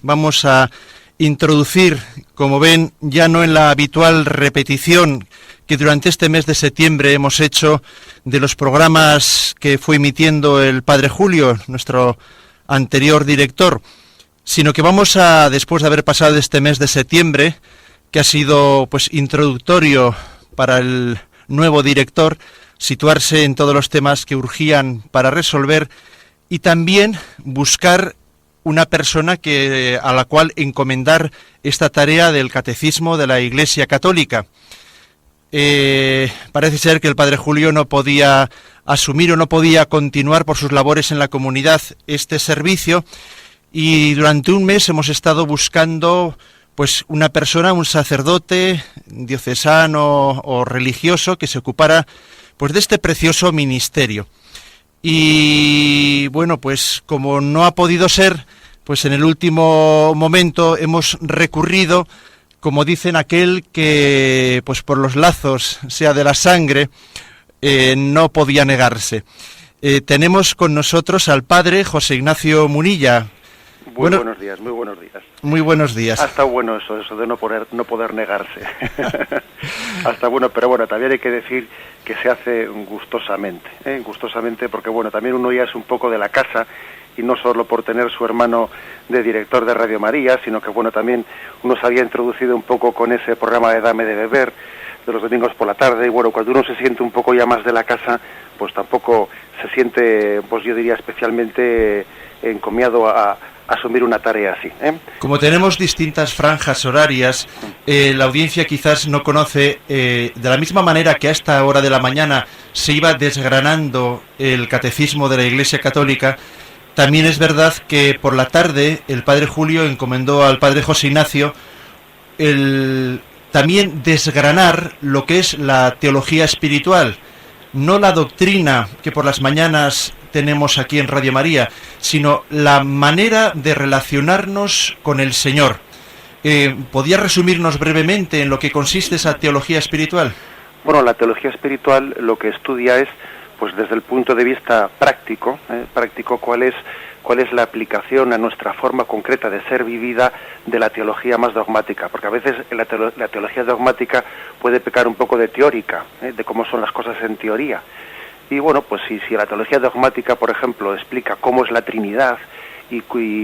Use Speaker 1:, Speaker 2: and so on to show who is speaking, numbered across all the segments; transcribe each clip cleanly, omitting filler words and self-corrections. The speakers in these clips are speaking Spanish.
Speaker 1: vamos a introducir, como ven, ya no en la habitual repetición que durante este mes de septiembre hemos hecho de los programas que fue emitiendo el Padre Julio, nuestro anterior director, sino que vamos a, después de haber pasado este mes de septiembre, que ha sido pues introductorio para el nuevo director, situarse en todos los temas que urgían para resolver y también buscar una persona a la cual encomendar esta tarea del catecismo de la Iglesia Católica. Parece ser que el Padre Julio no podía asumir o no podía continuar por sus labores en la comunidad este servicio y durante un mes hemos estado buscando pues una persona, un sacerdote diocesano o religioso que se ocupara pues de este precioso ministerio. Y bueno, pues como no ha podido ser, pues en el último momento hemos recurrido, como dicen, aquel que pues por los lazos sea de la sangre, no podía negarse. Tenemos con nosotros al padre José Ignacio Munilla.
Speaker 2: Buenos días, muy buenos días.
Speaker 1: Muy buenos días.
Speaker 2: Ha estado bueno eso de no poder negarse. Ha estado bueno, pero bueno, también hay que decir que se hace gustosamente, gustosamente, porque bueno, también uno ya es un poco de la casa, y no solo por tener su hermano de director de Radio María, sino que bueno, también uno se había introducido un poco con ese programa de Dame de Beber, de los domingos por la tarde, y bueno, cuando uno se siente un poco ya más de la casa, pues tampoco se siente, pues yo diría especialmente encomiado a asumir una tarea así.
Speaker 1: Como tenemos distintas franjas horarias, la audiencia quizás no conoce, de la misma manera que a esta hora de la mañana se iba desgranando el catecismo de la Iglesia Católica, también es verdad que por la tarde el Padre Julio encomendó al Padre José Ignacio también desgranar lo que es la teología espiritual, no la doctrina que por las mañanas tenemos aquí en Radio María, sino la manera de relacionarnos con el Señor. ¿Podría resumirnos brevemente en lo que consiste esa teología espiritual?
Speaker 2: Bueno, la teología espiritual lo que estudia es, pues desde el punto de vista práctico, cuál es la aplicación a nuestra forma concreta de ser vivida de la teología más dogmática, porque a veces la teología dogmática puede pecar un poco de teórica, de cómo son las cosas en teoría. Y bueno, pues si la teología dogmática, por ejemplo, explica cómo es la Trinidad y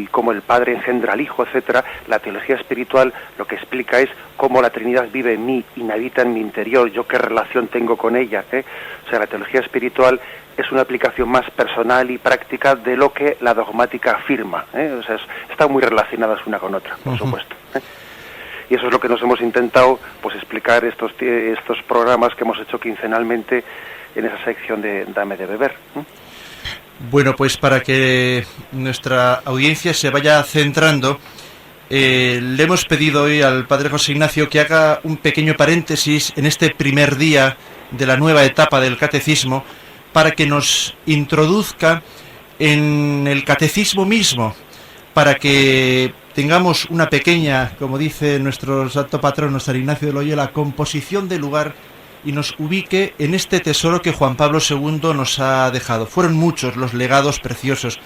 Speaker 2: cómo el Padre engendra al Hijo, etcétera, la teología espiritual lo que explica es cómo la Trinidad vive en mí, inhabita en mi interior, yo qué relación tengo con ella. O sea, la teología espiritual es una aplicación más personal y práctica de lo que la dogmática afirma. O sea, están muy relacionadas una con otra, por supuesto. Y eso es lo que nos hemos intentado pues explicar estos programas que hemos hecho quincenalmente en esa sección de Dame de Beber.
Speaker 1: Bueno, pues para que nuestra audiencia se vaya centrando, le hemos pedido hoy al Padre José Ignacio que haga un pequeño paréntesis en este primer día de la nueva etapa del catecismo para que nos introduzca en el catecismo mismo, para que tengamos una pequeña, como dice nuestro santo patrono San Ignacio de Loyola, composición del lugar y nos ubique en este tesoro que Juan Pablo II nos ha dejado. Fueron muchos los legados preciosos,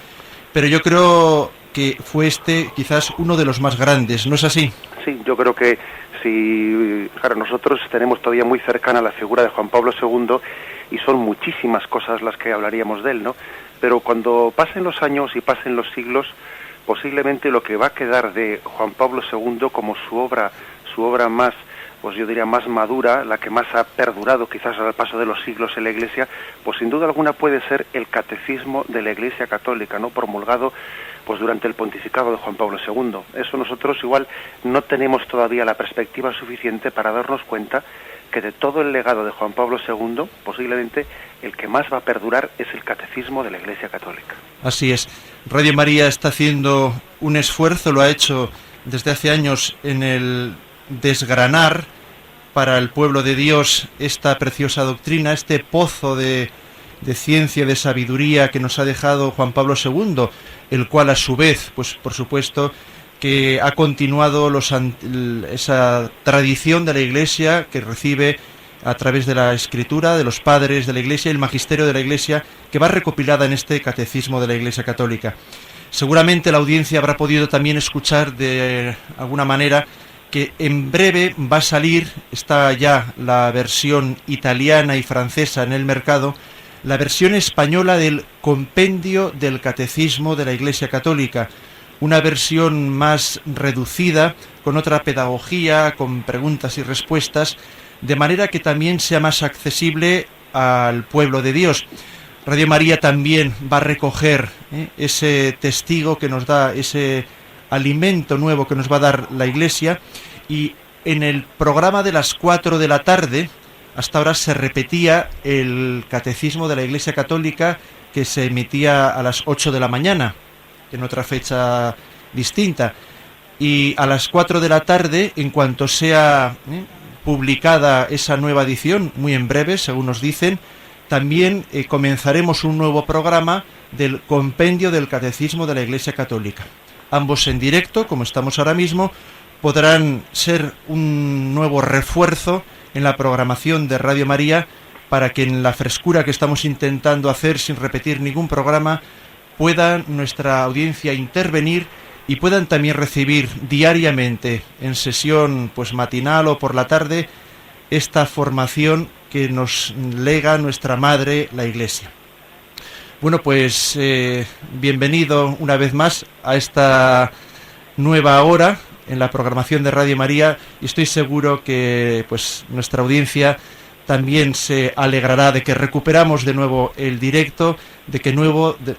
Speaker 1: pero yo creo que fue quizás uno de los más grandes, ¿no es así?
Speaker 2: Sí, yo creo que sí, claro, nosotros tenemos todavía muy cercana la figura de Juan Pablo II y son muchísimas cosas las que hablaríamos de él, ¿no? Pero cuando pasen los años y pasen los siglos, posiblemente lo que va a quedar de Juan Pablo II como su obra más, pues yo diría más madura, la que más ha perdurado quizás al paso de los siglos en la Iglesia, pues sin duda alguna puede ser el catecismo de la Iglesia Católica, ¿no? Promulgado pues durante el pontificado de Juan Pablo II. Eso nosotros igual no tenemos todavía la perspectiva suficiente para darnos cuenta que de todo el legado de Juan Pablo II, posiblemente el que más va a perdurar es el catecismo de la Iglesia Católica.
Speaker 1: Así es. Radio María está haciendo un esfuerzo, lo ha hecho desde hace años en el desgranar para el pueblo de Dios esta preciosa doctrina, este pozo de ciencia, de sabiduría que nos ha dejado Juan Pablo II, el cual a su vez, pues por supuesto, que ha continuado esa tradición de la Iglesia que recibe a través de la Escritura, de los padres de la Iglesia y el magisterio de la Iglesia, que va recopilada en este catecismo de la Iglesia Católica. Seguramente la audiencia habrá podido también escuchar de alguna manera que en breve va a salir, está ya la versión italiana y francesa en el mercado, la versión española del Compendio del Catecismo de la Iglesia Católica, una versión más reducida, con otra pedagogía, con preguntas y respuestas, de manera que también sea más accesible al pueblo de Dios. Radio María también va a recoger ese testigo que nos da, ese alimento nuevo que nos va a dar la Iglesia, y en el programa de las 4 de la tarde, hasta ahora se repetía el Catecismo de la Iglesia Católica que se emitía a las 8 de la mañana, en otra fecha distinta, y a las 4 de la tarde, en cuanto sea publicada esa nueva edición, muy en breve, según nos dicen, también comenzaremos un nuevo programa del Compendio del Catecismo de la Iglesia Católica. Ambos en directo, como estamos ahora mismo, podrán ser un nuevo refuerzo en la programación de Radio María para que en la frescura que estamos intentando hacer sin repetir ningún programa pueda nuestra audiencia intervenir y puedan también recibir diariamente en sesión pues matinal o por la tarde esta formación que nos lega nuestra Madre, la Iglesia. Bueno, pues bienvenido una vez más a esta nueva hora en la programación de Radio María, y estoy seguro que pues nuestra audiencia también se alegrará de que recuperamos de nuevo el directo, de que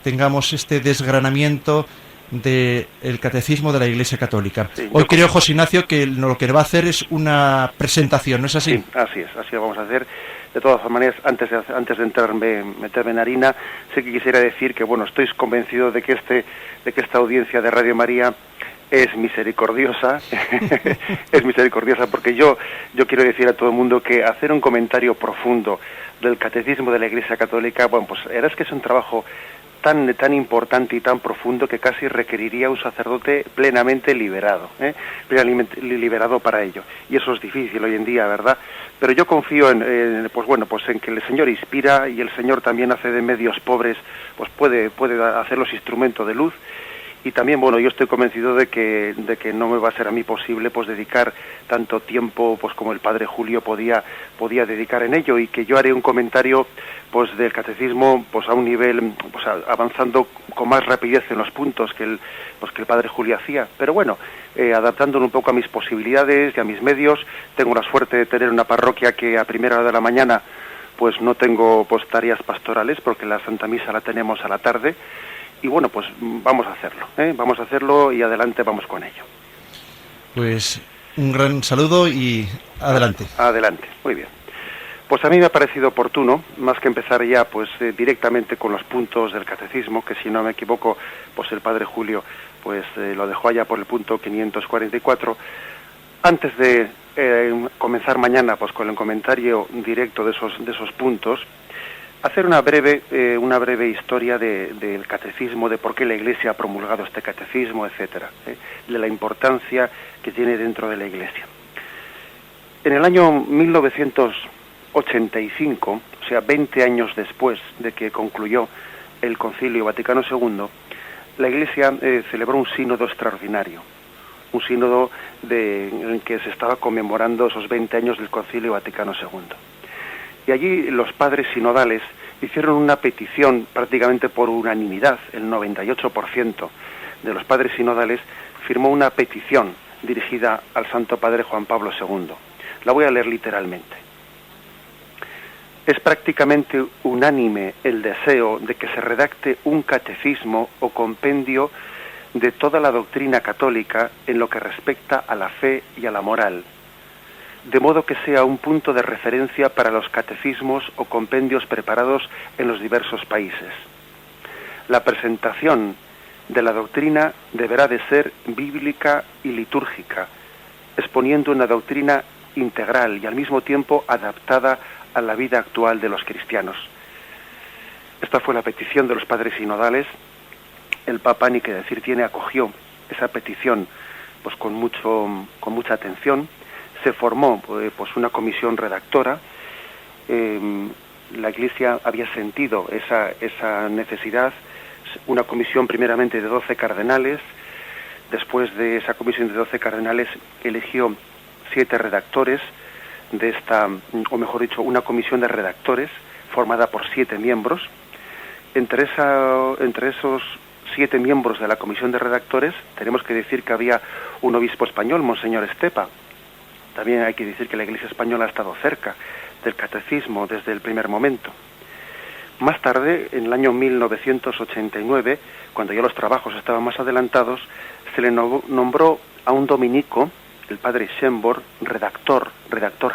Speaker 1: tengamos este desgranamiento del Catecismo de la Iglesia Católica. Sí, hoy creo, José Ignacio, que lo que va a hacer es una presentación, ¿no es así?
Speaker 2: Sí, así es, así lo vamos a hacer. De todas maneras, antes de meterme en harina, sí que quisiera decir que, bueno, estoy convencido de que esta audiencia de Radio María es misericordiosa, es misericordiosa, porque yo quiero decir a todo el mundo que hacer un comentario profundo del Catecismo de la Iglesia Católica, bueno, pues la verdad es que es un trabajo tan importante y tan profundo que casi requeriría un sacerdote plenamente liberado, liberado para ello. Y eso es difícil hoy en día, ¿verdad? Pero yo confío en que el Señor inspira, y el Señor también hace de medios pobres, pues puede hacerlos instrumento de luz. Y también, bueno, yo estoy convencido de que no me va a ser a mí posible pues dedicar tanto tiempo pues como el padre Julio podía dedicar en ello, y que yo haré un comentario pues del catecismo pues a un nivel pues avanzando con más rapidez en los puntos que el padre Julio hacía, pero bueno, adaptándolo un poco a mis posibilidades y a mis medios. Tengo la suerte de tener una parroquia que a primera hora de la mañana pues no tengo pues tareas pastorales, porque la Santa Misa la tenemos a la tarde. Y bueno, pues vamos a hacerlo y adelante vamos con ello.
Speaker 1: Pues un gran saludo y adelante.
Speaker 2: Adelante, muy bien. Pues a mí me ha parecido oportuno, más que empezar ya pues directamente con los puntos del catecismo, que si no me equivoco, pues el padre Julio pues lo dejó allá por el punto 544, antes de comenzar mañana pues con el comentario directo de esos puntos, hacer una breve historia del catecismo, de por qué la Iglesia ha promulgado este catecismo, etcétera, de la importancia que tiene dentro de la Iglesia. En el año 1985, o sea, 20 años después de que concluyó el Concilio Vaticano II, la Iglesia celebró un sínodo extraordinario, un sínodo en el que se estaba conmemorando esos 20 años del Concilio Vaticano II. Y allí los padres sinodales hicieron una petición prácticamente por unanimidad. El 98% de los padres sinodales firmó una petición dirigida al Santo Padre Juan Pablo II. La voy a leer literalmente. Es prácticamente unánime el deseo de que se redacte un catecismo o compendio de toda la doctrina católica en lo que respecta a la fe y a la moral, de modo que sea un punto de referencia para los catecismos o compendios preparados en los diversos países. La presentación de la doctrina deberá de ser bíblica y litúrgica, exponiendo una doctrina integral y al mismo tiempo adaptada a la vida actual de los cristianos. Esta fue la petición de los padres sinodales. El Papa, ni que decir tiene, acogió esa petición pues con mucha atención. Se formó pues una comisión redactora. La Iglesia había sentido esa necesidad una comisión primeramente de 12 cardenales. Después de esa comisión de 12 cardenales eligió 7 redactores de esta, o mejor dicho, una comisión de redactores formada por 7 miembros. Entre esos 7 miembros de la comisión de redactores tenemos que decir que había un obispo español, Monseñor Estepa. También hay que decir que la Iglesia española ha estado cerca del catecismo desde el primer momento. Más tarde, en el año 1989, cuando ya los trabajos estaban más adelantados, se le nombró a un dominico, el padre Schönborn, redactor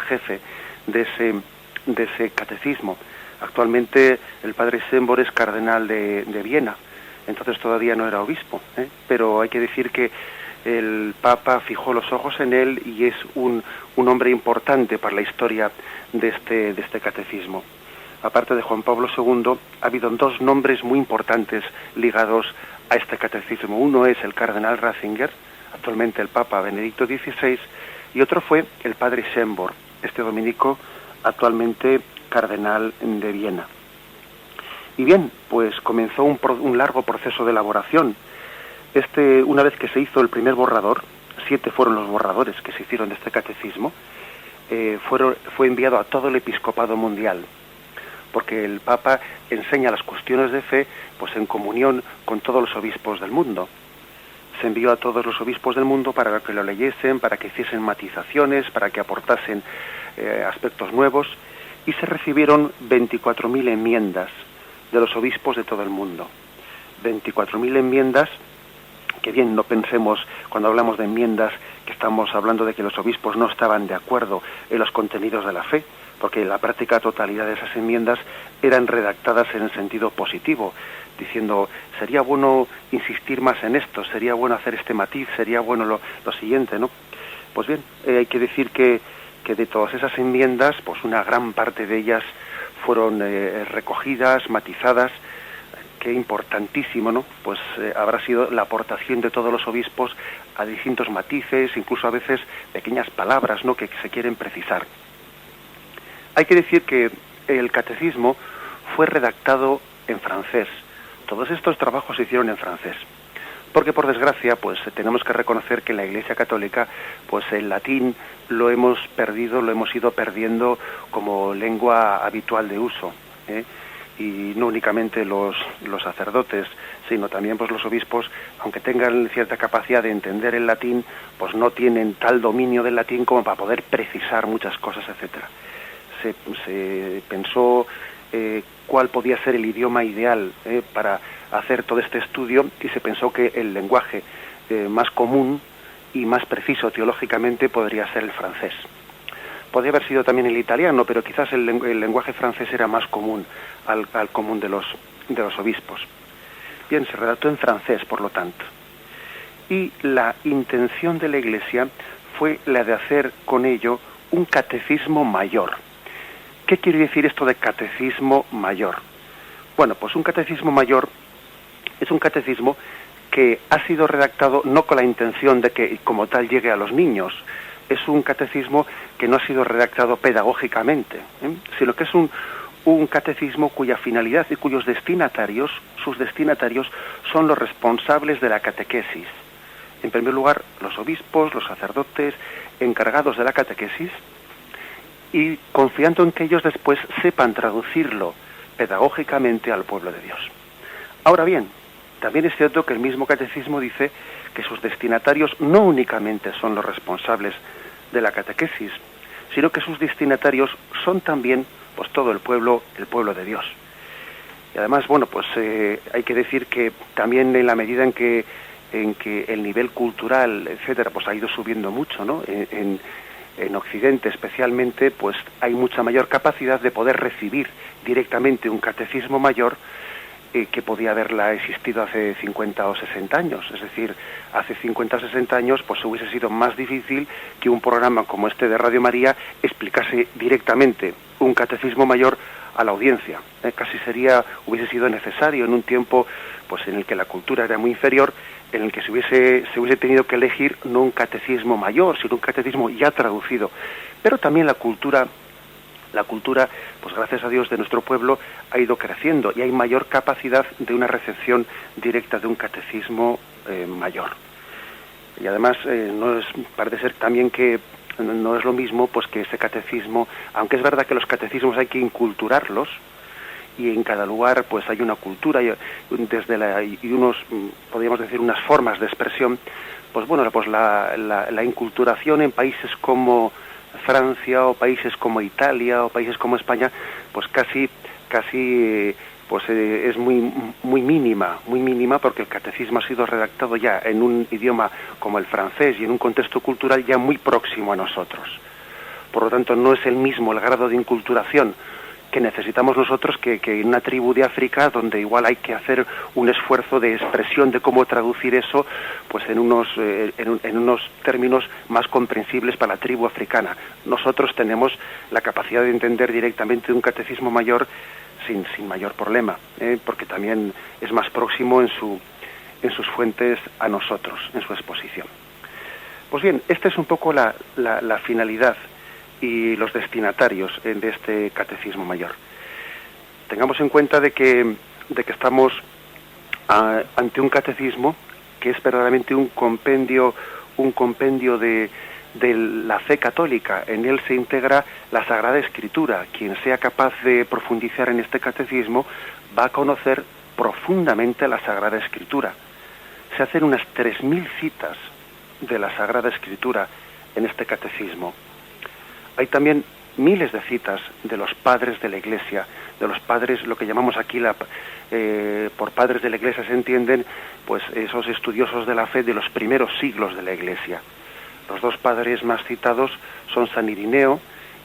Speaker 2: jefe de ese catecismo. Actualmente el padre Schönborn es cardenal de Viena, entonces todavía no era obispo, pero hay que decir que el Papa fijó los ojos en él y es un hombre importante para la historia de este catecismo. Aparte de Juan Pablo II, ha habido 2 nombres muy importantes ligados a este catecismo. Uno es el cardenal Ratzinger, actualmente el Papa Benedicto XVI, y otro fue el padre Schönborn, este dominico actualmente cardenal de Viena. Y bien, pues comenzó un largo proceso de elaboración. Una vez que se hizo el primer borrador, 7 fueron los borradores que se hicieron de este catecismo, fue enviado a todo el episcopado mundial, porque el Papa enseña las cuestiones de fe pues en comunión con todos los obispos del mundo. Se envió a todos los obispos del mundo para que lo leyesen, para que hiciesen matizaciones, para que aportasen aspectos nuevos, y se recibieron 24.000 enmiendas de los obispos de todo el mundo. 24.000 enmiendas, que bien, no pensemos cuando hablamos de enmiendas que estamos hablando de que los obispos no estaban de acuerdo en los contenidos de la fe, porque la práctica totalidad de esas enmiendas eran redactadas en el sentido positivo, diciendo, sería bueno insistir más en esto, sería bueno hacer este matiz, sería bueno lo siguiente, ¿no? Pues bien, hay que decir que de todas esas enmiendas, pues una gran parte de ellas fueron recogidas, matizadas. Qué importantísimo, ¿no? Pues habrá sido la aportación de todos los obispos a distintos matices, incluso a veces pequeñas palabras, ¿no?, que se quieren precisar. Hay que decir que el catecismo fue redactado en francés. Todos estos trabajos se hicieron en francés, porque por desgracia pues tenemos que reconocer que en la Iglesia Católica pues el latín lo hemos ido perdiendo como lengua habitual de uso, y no únicamente los sacerdotes, sino también pues los obispos, aunque tengan cierta capacidad de entender el latín, pues no tienen tal dominio del latín como para poder precisar muchas cosas, etcétera. Se pensó cuál podía ser el idioma ideal para hacer todo este estudio, y se pensó que el lenguaje más común y más preciso teológicamente podría ser el francés. Podría haber sido también el italiano, pero quizás el lenguaje francés era más común al común de los obispos. Bien, se redactó en francés, por lo tanto. Y la intención de la Iglesia fue la de hacer con ello un catecismo mayor. ¿Qué quiere decir esto de catecismo mayor? Bueno, pues un catecismo mayor es un catecismo que ha sido redactado no con la intención de que como tal llegue a los niños. Es un catecismo que no ha sido redactado pedagógicamente, sino que es un catecismo cuya finalidad y cuyos destinatarios, sus destinatarios, son los responsables de la catequesis. En primer lugar, los obispos, los sacerdotes, encargados de la catequesis, y confiando en que ellos después sepan traducirlo pedagógicamente al pueblo de Dios. Ahora bien, también es cierto que el mismo catecismo dice que sus destinatarios no únicamente son los responsables de la catequesis, sino que sus destinatarios son también pues todo el pueblo de Dios. Y además, bueno, pues hay que decir que también en la medida en que el nivel cultural, etcétera, pues ha ido subiendo mucho, ¿no? En Occidente especialmente, pues hay mucha mayor capacidad de poder recibir directamente un catecismo mayor que podía haberla existido hace 50 o 60 años. Es decir, hace 50 o 60 años pues hubiese sido más difícil que un programa como este de Radio María explicase directamente un catecismo mayor a la audiencia. Casi hubiese sido necesario en un tiempo pues en el que la cultura era muy inferior, en el que se hubiese tenido que elegir no un catecismo mayor, sino un catecismo ya traducido. Pero también la cultura La cultura, pues gracias a Dios, de nuestro pueblo ha ido creciendo y hay mayor capacidad de una recepción directa de un catecismo mayor. Y además parece ser también que no es lo mismo pues que ese catecismo, aunque es verdad que los catecismos hay que inculturarlos, y en cada lugar pues hay una cultura y unos, podríamos decir, unas formas de expresión, pues bueno, pues la inculturación en países como Francia o países como Italia o países como España, pues casi es muy mínima, porque el catecismo ha sido redactado ya en un idioma como el francés y en un contexto cultural ya muy próximo a nosotros. Por lo tanto, no es el mismo el grado de inculturación que necesitamos nosotros que en una tribu de África, donde igual hay que hacer un esfuerzo de expresión de cómo traducir eso pues en unos términos más comprensibles para la tribu africana. Nosotros tenemos la capacidad de entender directamente un catecismo mayor sin mayor problema, porque también es más próximo en sus fuentes a nosotros, en su exposición. Pues bien, esta es un poco la finalidad y los destinatarios de este catecismo mayor. Tengamos en cuenta de que estamos ante un catecismo que es verdaderamente un compendio de la fe católica. En él se integra la Sagrada Escritura. Quien sea capaz de profundizar en este catecismo va a conocer profundamente la Sagrada Escritura. Se hacen unas 3.000 citas de la Sagrada Escritura en este catecismo. Hay también miles de citas de los padres de la Iglesia, de los padres, lo que llamamos aquí por padres de la Iglesia se entienden pues esos estudiosos de la fe de los primeros siglos de la Iglesia. Los dos padres más citados son San Irineo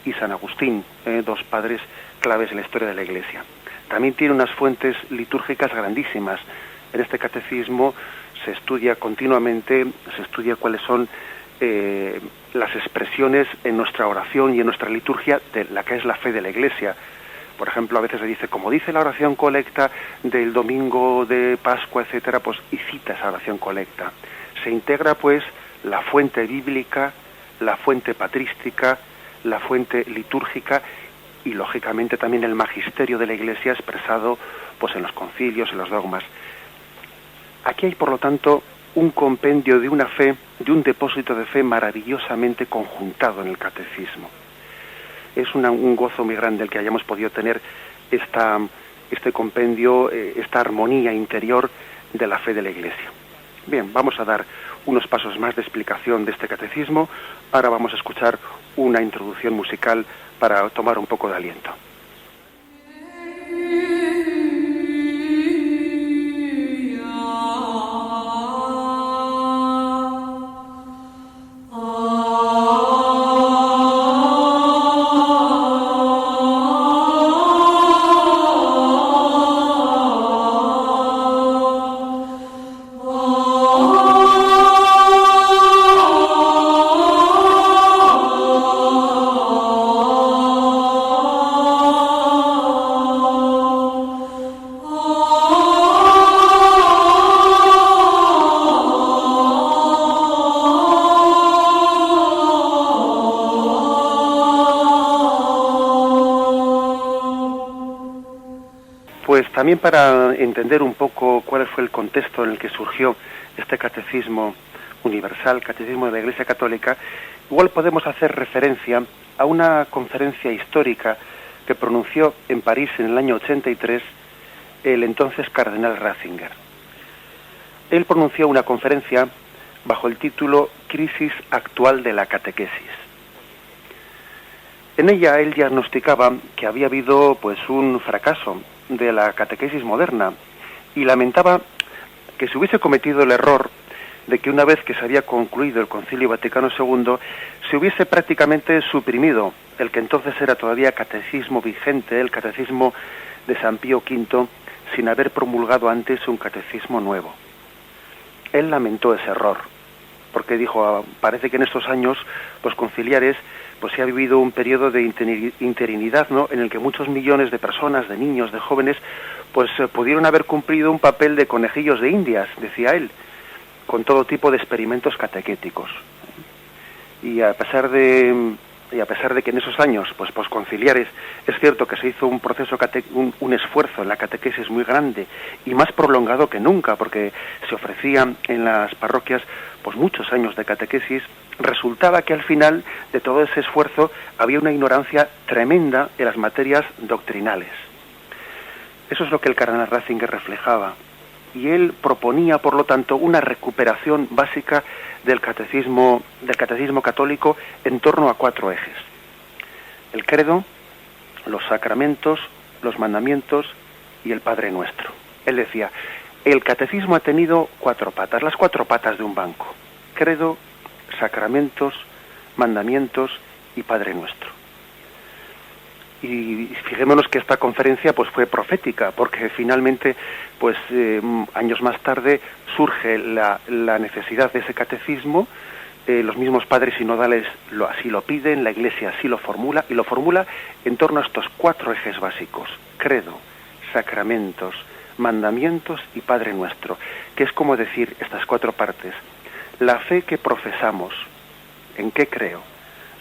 Speaker 2: y San Agustín, dos padres claves en la historia de la Iglesia. También tiene unas fuentes litúrgicas grandísimas. En este catecismo se estudia continuamente, cuáles son las expresiones en nuestra oración y en nuestra liturgia de la que es la fe de la Iglesia. Por ejemplo, a veces se dice, como dice la oración colecta del domingo de Pascua, etcétera, pues y cita esa oración colecta. Se integra pues la fuente bíblica, la fuente patrística, la fuente litúrgica y lógicamente también el magisterio de la Iglesia expresado pues en los concilios, en los dogmas. Aquí hay por lo tanto un compendio de una fe, de un depósito de fe maravillosamente conjuntado en el catecismo. Es un gozo muy grande el que hayamos podido tener este compendio, esta armonía interior de la fe de la Iglesia. Bien, vamos a dar unos pasos más de explicación de este catecismo. Ahora vamos a escuchar una introducción musical para tomar un poco de aliento. También para entender un poco cuál fue el contexto en el que surgió este catecismo universal, catecismo de la Iglesia Católica, igual podemos hacer referencia a una conferencia histórica que pronunció en París en el año 83 el entonces cardenal Ratzinger. Él pronunció una conferencia bajo el título Crisis actual de la catequesis. En ella él diagnosticaba que había habido pues un fracaso de la catequesis moderna y lamentaba que se hubiese cometido el error de que una vez que se había concluido el Concilio Vaticano II se hubiese prácticamente suprimido el que entonces era todavía catecismo vigente, el catecismo de San Pío V, sin haber promulgado antes un catecismo nuevo. Él lamentó ese error, porque dijo, parece que en estos años los conciliares pues se ha vivido un periodo de interinidad, ¿no?, en el que muchos millones de personas, de niños, de jóvenes, pues pudieron haber cumplido un papel de conejillos de indias, decía él, con todo tipo de experimentos catequéticos. Y a pesar de y a pesar de que en esos años, pues posconciliares, es cierto que se hizo un proceso, un esfuerzo en la catequesis muy grande y más prolongado que nunca, porque se ofrecían en las parroquias pues muchos años de catequesis, resultaba que al final de todo ese esfuerzo había una ignorancia tremenda en las materias doctrinales. Eso es lo que el cardenal Ratzinger reflejaba. Y él proponía, por lo tanto, una recuperación básica del catecismo católico en torno a 4 ejes: el credo, los sacramentos, los mandamientos y el Padre Nuestro. Él decía, el catecismo ha tenido 4 patas, las 4 patas de un banco: credo, sacramentos, mandamientos y Padre Nuestro. Y fijémonos que esta conferencia pues fue profética, porque finalmente pues años más tarde surge la necesidad de ese catecismo. Los mismos padres sinodales así lo piden, la Iglesia así lo formula, y lo formula en torno a estos 4 ejes básicos: credo, sacramentos, mandamientos y Padre Nuestro, que es como decir estas 4 partes: la fe que profesamos, ¿en qué creo?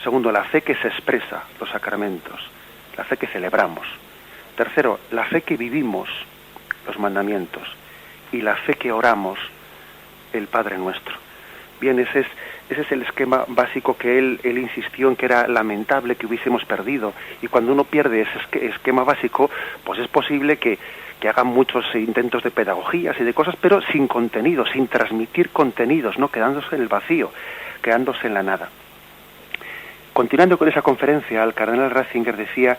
Speaker 2: Segundo, la fe que se expresa, los sacramentos; la fe que celebramos. Tercero, la fe que vivimos, los mandamientos; y la fe que oramos, el Padre Nuestro. Bien, ese es el esquema básico que él insistió en que era lamentable que hubiésemos perdido. Y cuando uno pierde ese esquema básico, pues es posible que hagan muchos intentos de pedagogías y de cosas, pero sin contenido, sin transmitir contenidos, ¿no? Quedándose en el vacío, quedándose en la nada. Continuando con esa conferencia, el cardenal Ratzinger decía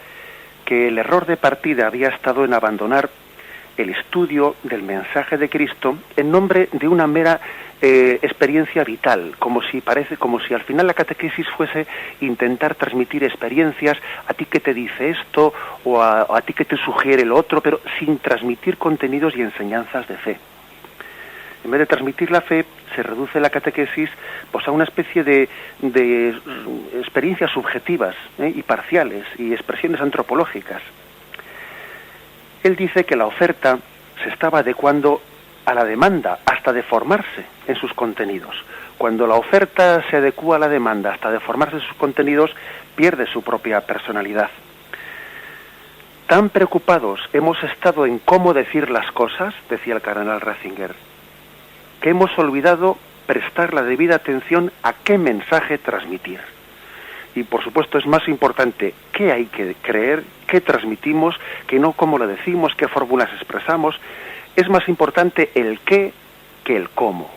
Speaker 2: que el error de partida había estado en abandonar el estudio del mensaje de Cristo en nombre de una mera experiencia vital, como si al final la catequesis fuese intentar transmitir experiencias, a ti que te dice esto o a ti que te sugiere lo otro, pero sin transmitir contenidos y enseñanzas de fe. En vez de transmitir la fe, se reduce la catequesis pues a una especie de experiencias subjetivas y parciales y expresiones antropológicas. Él dice que la oferta se estaba adecuando a la demanda hasta deformarse en sus contenidos. Cuando la oferta se adecúa a la demanda hasta deformarse en sus contenidos, pierde su propia personalidad. Tan preocupados hemos estado en cómo decir las cosas, decía el cardenal Ratzinger, que hemos olvidado prestar la debida atención a qué mensaje transmitir. Y por supuesto es más importante qué hay que creer, qué transmitimos, que no cómo lo decimos, qué fórmulas expresamos. Es más importante el qué que el cómo.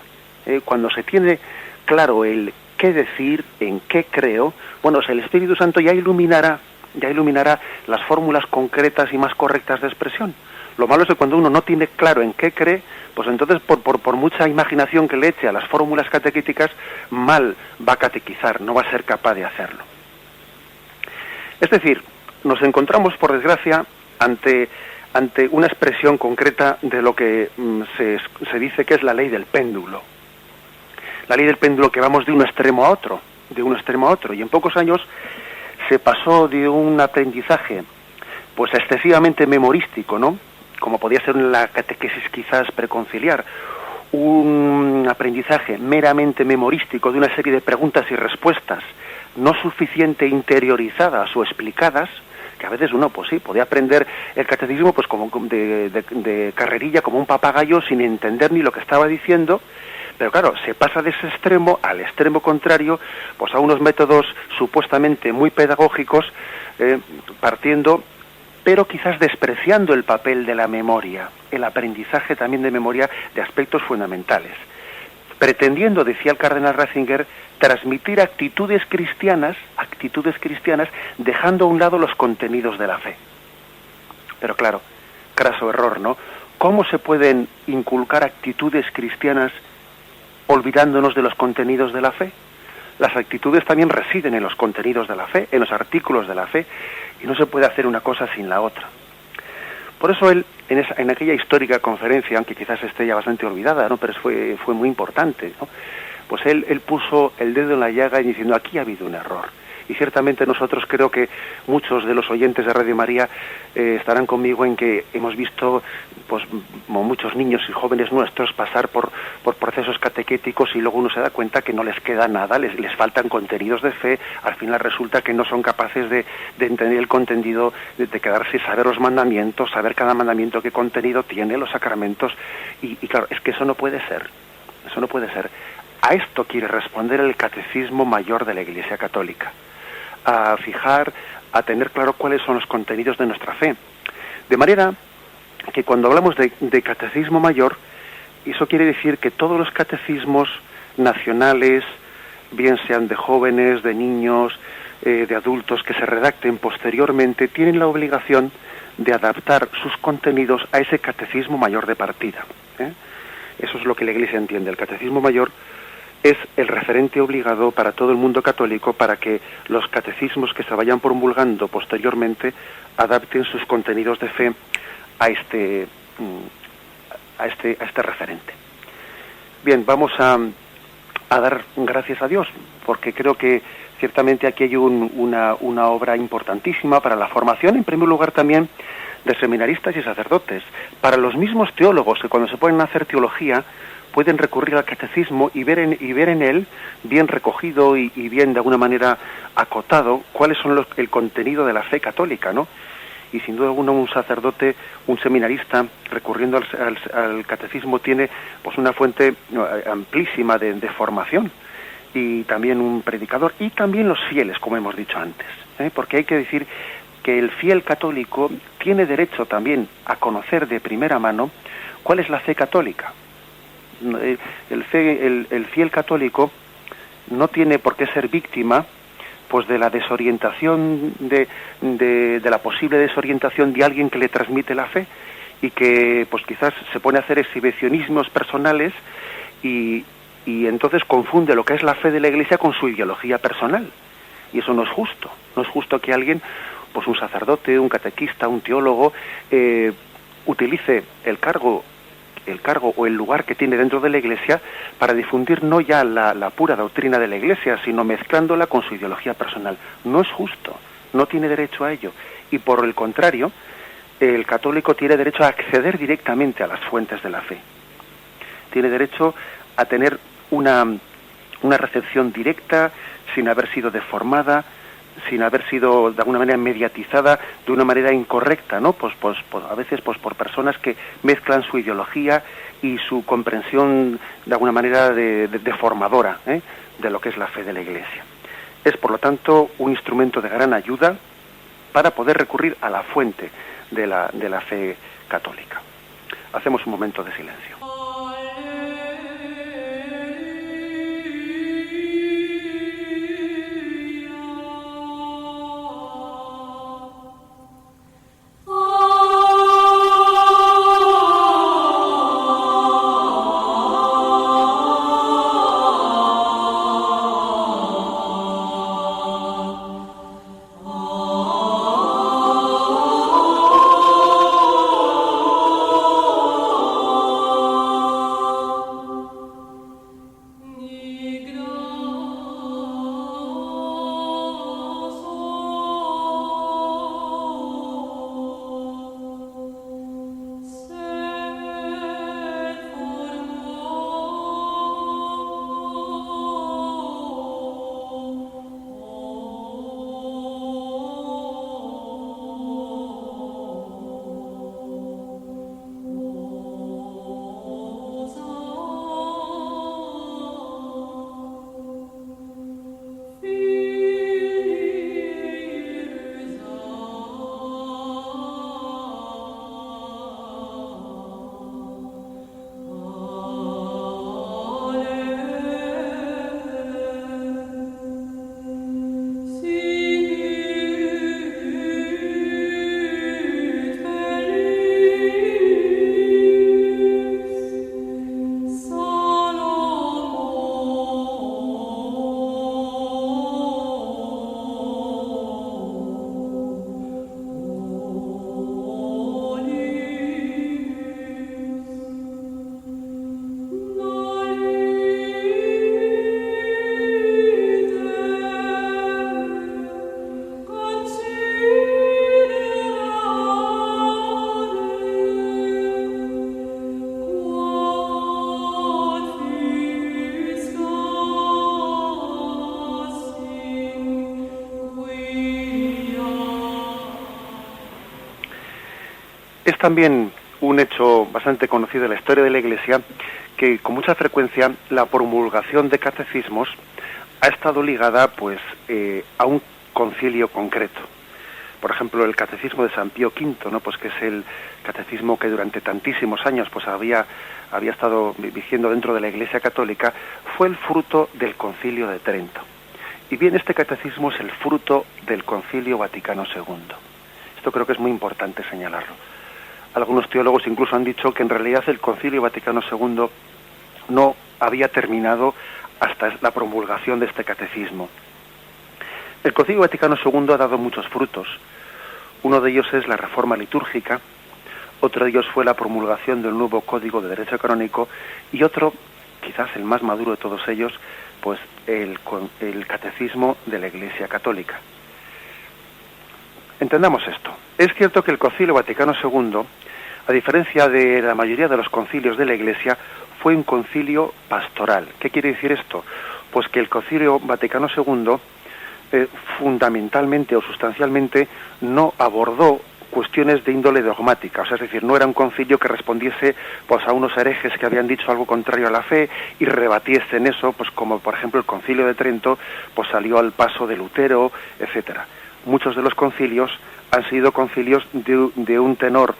Speaker 2: Cuando se tiene claro el qué decir, en qué creo, bueno, el Espíritu Santo ya iluminará las fórmulas concretas y más correctas de expresión. Lo malo es que cuando uno no tiene claro en qué cree, pues entonces por mucha imaginación que le eche a las fórmulas catequíticas, mal va a catequizar, no va a ser capaz de hacerlo. Es decir, nos encontramos, por desgracia, ante una expresión concreta de lo que se dice que es la ley del péndulo. La ley del péndulo, que vamos de un extremo a otro, y en pocos años se pasó de un aprendizaje pues excesivamente memorístico, ¿no?, como podía ser en la catequesis quizás preconciliar, un aprendizaje meramente memorístico de una serie de preguntas y respuestas no suficiente interiorizadas o explicadas, que a veces uno, pues sí, podía aprender el catecismo pues como de carrerilla, como un papagayo, sin entender ni lo que estaba diciendo. Pero claro, se pasa de ese extremo al extremo contrario, pues a unos métodos supuestamente muy pedagógicos, partiendo, pero quizás despreciando el papel de la memoria, el aprendizaje también de memoria de aspectos fundamentales, pretendiendo, decía el cardenal Ratzinger, transmitir actitudes cristianas, dejando a un lado los contenidos de la fe. Pero claro, craso error, ¿no? ¿Cómo se pueden inculcar actitudes cristianas olvidándonos de los contenidos de la fe? Las actitudes también residen en los contenidos de la fe, en los artículos de la fe, y no se puede hacer una cosa sin la otra. Por eso él, en aquella histórica conferencia, aunque quizás esté ya bastante olvidada, ¿no?, pero fue muy importante, ¿no?, pues él puso el dedo en la llaga y diciendo, aquí ha habido un error. Y ciertamente nosotros, creo que muchos de los oyentes de Radio María estarán conmigo en que hemos visto, pues, como muchos niños y jóvenes nuestros pasar por procesos catequéticos, y luego uno se da cuenta que no les queda nada, les faltan contenidos de fe. Al final resulta que no son capaces de entender el contenido, de quedarse y saber los mandamientos, saber cada mandamiento qué contenido tiene, los sacramentos, y claro, es que eso no puede ser, eso no puede ser. A esto quiere responder el Catecismo Mayor de la Iglesia Católica, a fijar, a tener claro cuáles son los contenidos de nuestra fe. De manera que cuando hablamos de Catecismo Mayor, eso quiere decir que todos los catecismos nacionales, bien sean de jóvenes, de niños, de adultos, que se redacten posteriormente, tienen la obligación de adaptar sus contenidos a ese Catecismo Mayor de partida. Eso es lo que la Iglesia entiende. El Catecismo Mayor es el referente obligado para todo el mundo católico, para que los catecismos que se vayan promulgando posteriormente adapten sus contenidos de fe a este referente. Bien, vamos a dar gracias a Dios, porque creo que ciertamente aquí hay una obra importantísima para la formación, en primer lugar también, de seminaristas y sacerdotes, para los mismos teólogos, que cuando se ponen a hacer teología pueden recurrir al catecismo y ver en él, bien recogido y bien de alguna manera acotado, cuáles son el contenido de la fe católica, ¿no? Y sin duda alguna un sacerdote, un seminarista, recurriendo al catecismo, tiene pues una fuente amplísima de formación, y también un predicador, y también los fieles, como hemos dicho antes, porque hay que decir que el fiel católico tiene derecho también a conocer de primera mano cuál es la fe católica. El fiel católico no tiene por qué ser víctima pues de la desorientación, de la posible desorientación de alguien que le transmite la fe, y que pues quizás se pone a hacer exhibicionismos personales y entonces confunde lo que es la fe de la Iglesia con su ideología personal, y eso no es justo. No es justo que alguien, pues un sacerdote, un catequista, un teólogo, utilice el cargo o el lugar que tiene dentro de la Iglesia para difundir no ya la pura doctrina de la Iglesia, sino mezclándola con su ideología personal. No es justo, no tiene derecho a ello. Y por el contrario, el católico tiene derecho a acceder directamente a las fuentes de la fe. Tiene derecho a tener una recepción directa, sin haber sido deformada, sin haber sido de alguna manera mediatizada de una manera incorrecta, ¿no? Pues a veces pues por personas que mezclan su ideología y su comprensión de alguna manera deformadora de lo que es la fe de la Iglesia. Es por lo tanto un instrumento de gran ayuda para poder recurrir a la fuente de la fe católica. Hacemos un momento de silencio. Es también un hecho bastante conocido en la historia de la Iglesia que con mucha frecuencia la promulgación de catecismos ha estado ligada pues a un concilio concreto. Por ejemplo, el catecismo de San Pío V, ¿no? Pues que es el catecismo que durante tantísimos años pues había estado vigiendo dentro de la Iglesia Católica, fue el fruto del Concilio de Trento. Y bien, este catecismo es el fruto del Concilio Vaticano II. Esto creo que es muy importante señalarlo. Algunos teólogos incluso han dicho que en realidad el Concilio Vaticano II no había terminado hasta la promulgación de este catecismo. El Concilio Vaticano II ha dado muchos frutos. Uno de ellos es la reforma litúrgica, otro de ellos fue la promulgación del nuevo Código de Derecho Canónico y otro, quizás el más maduro de todos ellos, pues el catecismo de la Iglesia Católica. Entendamos esto. Es cierto que el Concilio Vaticano II, a diferencia de la mayoría de los concilios de la Iglesia, fue un concilio pastoral. ¿Qué quiere decir esto? Pues que el Concilio Vaticano II fundamentalmente o sustancialmente no abordó cuestiones de índole dogmática, o sea, es decir, no era un concilio que respondiese pues a unos herejes que habían dicho algo contrario a la fe y rebatiesen eso, pues como por ejemplo el Concilio de Trento pues salió al paso de Lutero, etcétera. Muchos de los concilios han sido concilios de un tenor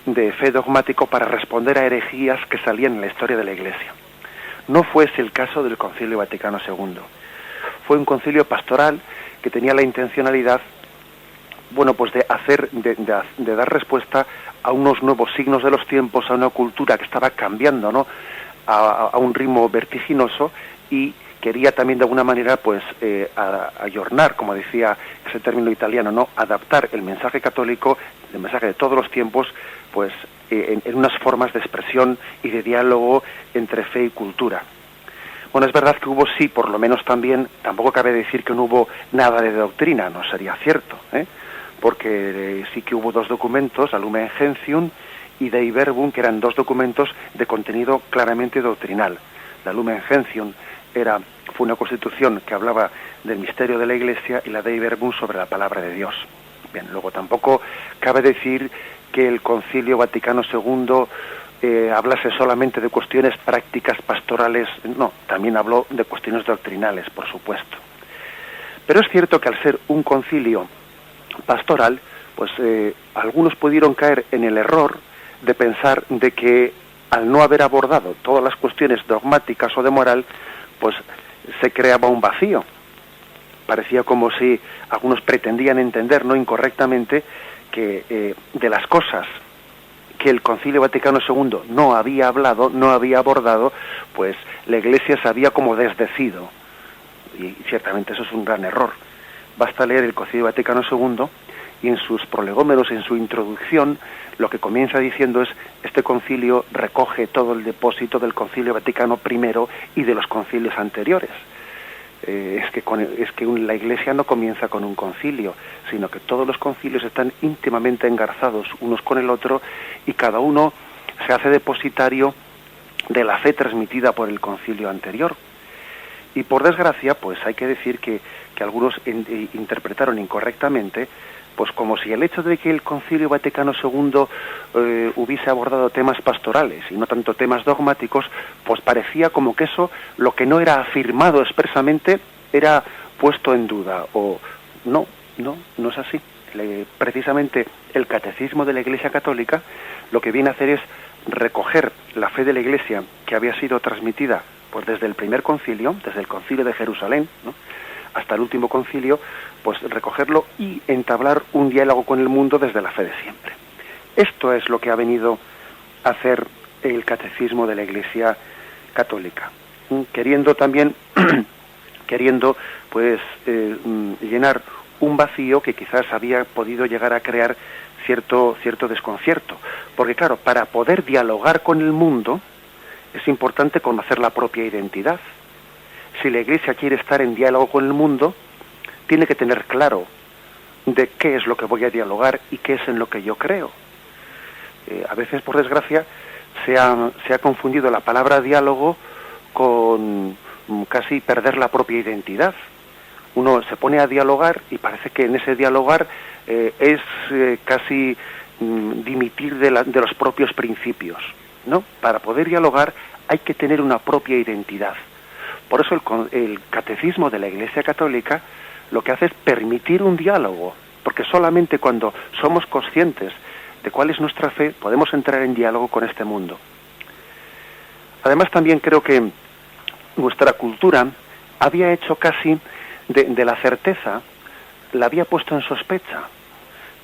Speaker 2: de fe dogmático para responder a herejías que salían en la historia de la Iglesia. No fue ese el caso del Concilio Vaticano II. Fue un concilio pastoral que tenía la intencionalidad, bueno, pues de dar respuesta a unos nuevos signos de los tiempos, a una cultura que estaba cambiando, ¿no? A un ritmo vertiginoso, y quería también de alguna manera pues ayornar, como decía ese término italiano, ¿no? Adaptar el mensaje católico, el mensaje de todos los tiempos, pues en unas formas de expresión y de diálogo entre fe y cultura. Bueno, es verdad que hubo, sí, por lo menos también, tampoco cabe decir que no hubo nada de doctrina, no sería cierto, porque sí que hubo dos documentos, la Lumen Gentium y Dei Verbum, que eran dos documentos de contenido claramente doctrinal. La Lumen Gentium fue una constitución que hablaba del misterio de la Iglesia, y la Dei Verbum sobre la palabra de Dios. Bien, luego tampoco cabe decir que el Concilio Vaticano II hablase solamente de cuestiones prácticas pastorales. No, también habló de cuestiones doctrinales, por supuesto. Pero es cierto que al ser un concilio pastoral, pues algunos pudieron caer en el error de pensar de que al no haber abordado todas las cuestiones dogmáticas o de moral, pues se creaba un vacío. Parecía como si algunos pretendían entender, no incorrectamente, que de las cosas que el Concilio Vaticano II no había hablado, no había abordado, pues la Iglesia se había como desdecido. Y ciertamente eso es un gran error. Basta leer el Concilio Vaticano II y en sus prolegómenos, en su introducción, lo que comienza diciendo es: este concilio recoge todo el depósito del Concilio Vaticano I y de los concilios anteriores. Es que la Iglesia no comienza con un concilio, sino que todos los concilios están íntimamente engarzados unos con el otro, y cada uno se hace depositario de la fe transmitida por el concilio anterior. Y por desgracia, pues hay que decir que algunos interpretaron incorrectamente, pues como si el hecho de que el Concilio Vaticano II hubiese abordado temas pastorales y no tanto temas dogmáticos, pues parecía como que eso, lo que no era afirmado expresamente, era puesto en duda. O no es así. Precisamente el Catecismo de la Iglesia Católica lo que viene a hacer es recoger la fe de la Iglesia, que había sido transmitida pues desde el primer concilio, desde el Concilio de Jerusalén, ¿no?, hasta el último concilio, pues recogerlo y entablar un diálogo con el mundo desde la fe de siempre. Esto es lo que ha venido a hacer el Catecismo de la Iglesia Católica, queriendo también pues llenar un vacío que quizás había podido llegar a crear cierto desconcierto, porque claro, para poder dialogar con el mundo es importante conocer la propia identidad. Si la Iglesia quiere estar en diálogo con el mundo, tiene que tener claro de qué es lo que voy a dialogar y qué es en lo que yo creo. A veces, por desgracia, se ha confundido la palabra diálogo con casi perder la propia identidad. Uno se pone a dialogar y parece que en ese dialogar es casi dimitir de los propios principios, ¿no? Para poder dialogar hay que tener una propia identidad. Por eso el catecismo de la Iglesia Católica lo que hace es permitir un diálogo, porque solamente cuando somos conscientes de cuál es nuestra fe podemos entrar en diálogo con este mundo. Además, también creo que nuestra cultura había hecho casi de la certeza, la había puesto en sospecha,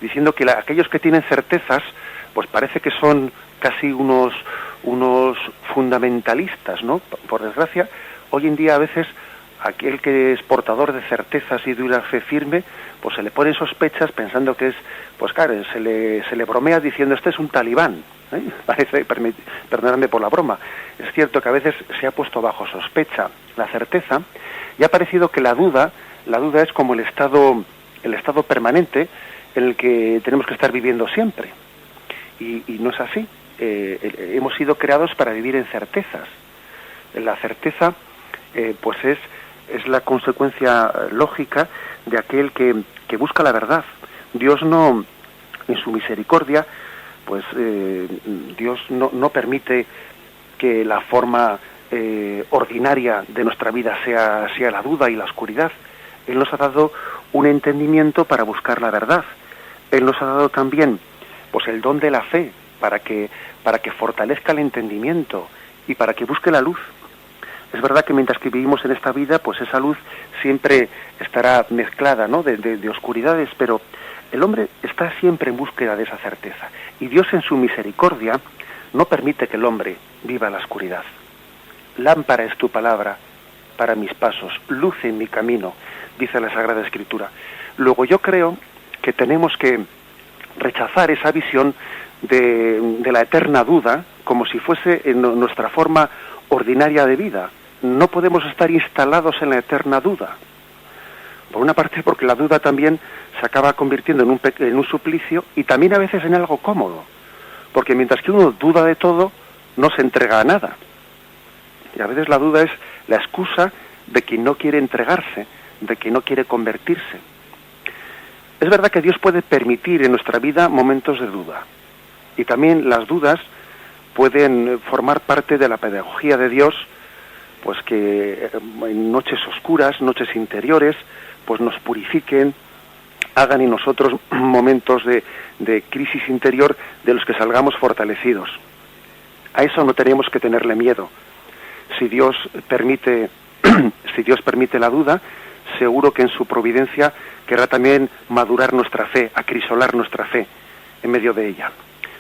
Speaker 2: diciendo que aquellos que tienen certezas, pues parece que son casi unos fundamentalistas, ¿no? Por desgracia, hoy en día a veces aquel que es portador de certezas y de una fe firme, pues se le ponen sospechas pensando que es, pues claro, se le bromea diciendo este es un talibán, ¿eh? Parece, perdonadme por la broma, es cierto que a veces se ha puesto bajo sospecha la certeza y ha parecido que la duda es como el estado permanente en el que tenemos que estar viviendo siempre, y no es así. Hemos sido creados para vivir en certezas. La certeza pues es la consecuencia lógica de aquel que busca la verdad. Dios no, en su misericordia, pues Dios no permite que la forma ordinaria de nuestra vida sea la duda y la oscuridad. Él nos ha dado un entendimiento para buscar la verdad. Él nos ha dado también pues el don de la fe para que fortalezca el entendimiento y para que busque la luz. Es verdad que mientras que vivimos en esta vida, pues esa luz siempre estará mezclada, ¿no?, de oscuridades, pero el hombre está siempre en búsqueda de esa certeza. Y Dios en su misericordia no permite que el hombre viva en la oscuridad. Lámpara es tu palabra para mis pasos, luz en mi camino, dice la Sagrada Escritura. Luego yo creo que tenemos que rechazar esa visión de la eterna duda como si fuese en nuestra forma ordinaria de vida. No podemos estar instalados en la eterna duda. Por una parte porque la duda también se acaba convirtiendo en un suplicio y también a veces en algo cómodo. Porque mientras que uno duda de todo, no se entrega a nada. Y a veces la duda es la excusa de quien no quiere entregarse, de quien no quiere convertirse. Es verdad que Dios puede permitir en nuestra vida momentos de duda. Y también las dudas pueden formar parte de la pedagogía de Dios, pues que en noches oscuras, noches interiores, pues nos purifiquen, hagan en nosotros momentos de crisis interior de los que salgamos fortalecidos. A eso no tenemos que tenerle miedo. Si Dios permite la duda, seguro que en su providencia querrá también madurar nuestra fe, acrisolar nuestra fe en medio de ella.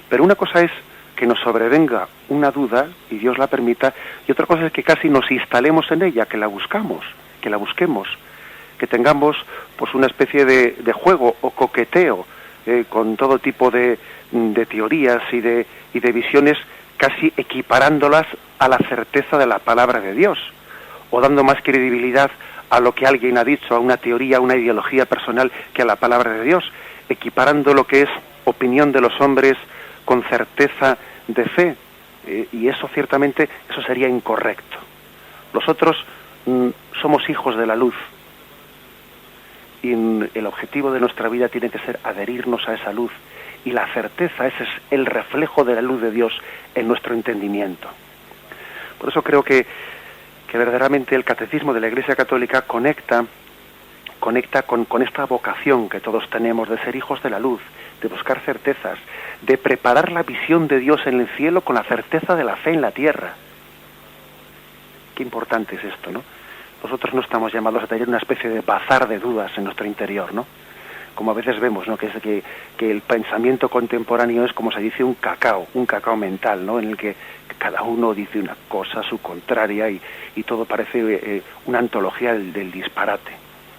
Speaker 2: Pero una cosa es que nos sobrevenga una duda y Dios la permita, y otra cosa es que casi nos instalemos en ella, que la busquemos, que tengamos pues una especie de juego o coqueteo con todo tipo de teorías y de visiones, casi equiparándolas a la certeza de la palabra de Dios, o dando más credibilidad a lo que alguien ha dicho, a una teoría, a una ideología personal, que a la palabra de Dios, equiparando lo que es opinión de los hombres con certeza de fe, y eso ciertamente, eso sería incorrecto. Nosotros somos hijos de la luz, y el objetivo de nuestra vida tiene que ser adherirnos a esa luz, y la certeza, ese es el reflejo de la luz de Dios en nuestro entendimiento. Por eso creo que verdaderamente el catecismo de la Iglesia Católica conecta con esta vocación que todos tenemos de ser hijos de la luz, de buscar certezas, de preparar la visión de Dios en el cielo con la certeza de la fe en la tierra. Qué importante es esto, ¿no? Nosotros no estamos llamados a tener una especie de bazar de dudas en nuestro interior, ¿no? Como a veces vemos, ¿no?, que el pensamiento contemporáneo es, como se dice, un cacao mental, ¿no?, en el que cada uno dice una cosa, su contraria, y todo parece una antología del disparate.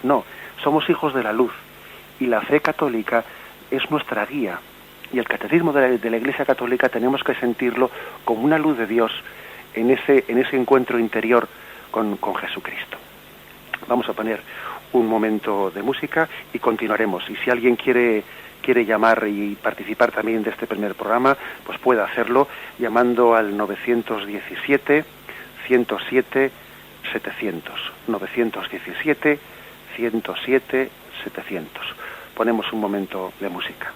Speaker 2: No, somos hijos de la luz, y la fe católica es nuestra guía, y el catecismo de la Iglesia Católica tenemos que sentirlo como una luz de Dios en ese encuentro interior con Jesucristo. Vamos a poner un momento de música y continuaremos. Y si alguien quiere llamar y participar también de este primer programa, pues puede hacerlo llamando al 917 107 700. 917 107 700. Ponemos un momento de música.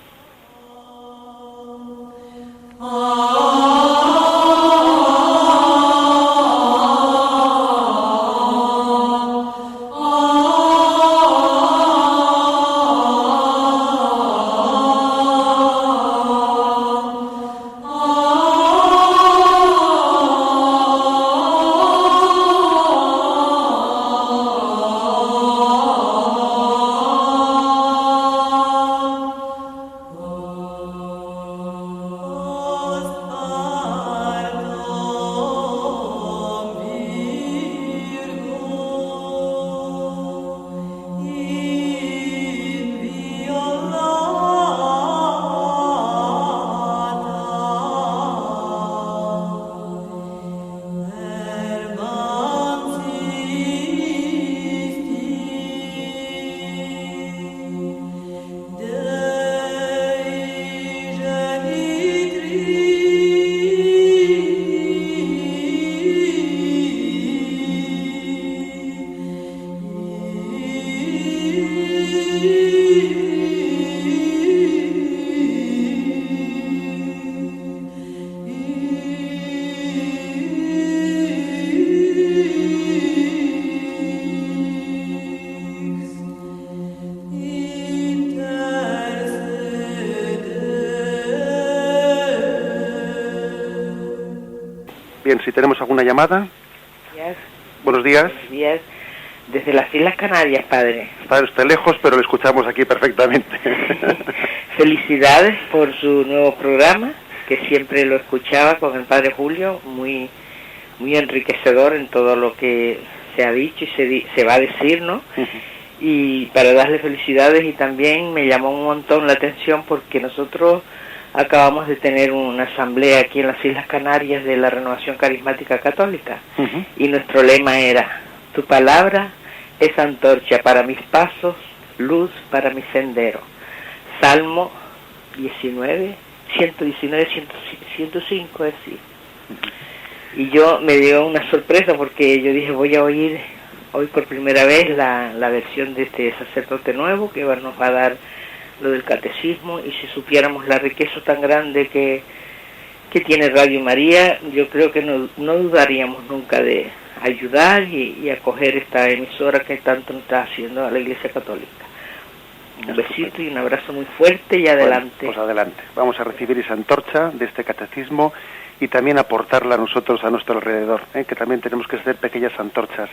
Speaker 2: Bien, si tenemos alguna llamada.
Speaker 3: Días.
Speaker 2: Buenos días.
Speaker 3: Buenos días. Desde las Islas Canarias, padre.
Speaker 2: Está usted lejos, pero lo escuchamos aquí perfectamente.
Speaker 3: Felicidades por su nuevo programa, que siempre lo escuchaba con el padre Julio, muy enriquecedor en todo lo que se ha dicho y se va a decir, ¿no? Y para darle felicidades, y también me llamó un montón la atención porque nosotros acabamos de tener una asamblea aquí en las Islas Canarias de la Renovación Carismática Católica, y nuestro lema era: tu palabra es antorcha para mis pasos, luz para mi sendero. Salmo 119, 105, es decir. Y yo me dio una sorpresa porque yo dije, voy a oír hoy por primera vez la versión de este sacerdote nuevo que nos va a dar lo del catecismo, y si supiéramos la riqueza tan grande que tiene Radio María, yo creo que no dudaríamos nunca de ayudar y acoger esta emisora que tanto nos está haciendo a la Iglesia Católica. Un besito y un abrazo muy fuerte, y adelante.
Speaker 2: Bueno, pues adelante. Vamos a recibir esa antorcha de este catecismo y también aportarla nosotros a nuestro alrededor, que también tenemos que ser pequeñas antorchas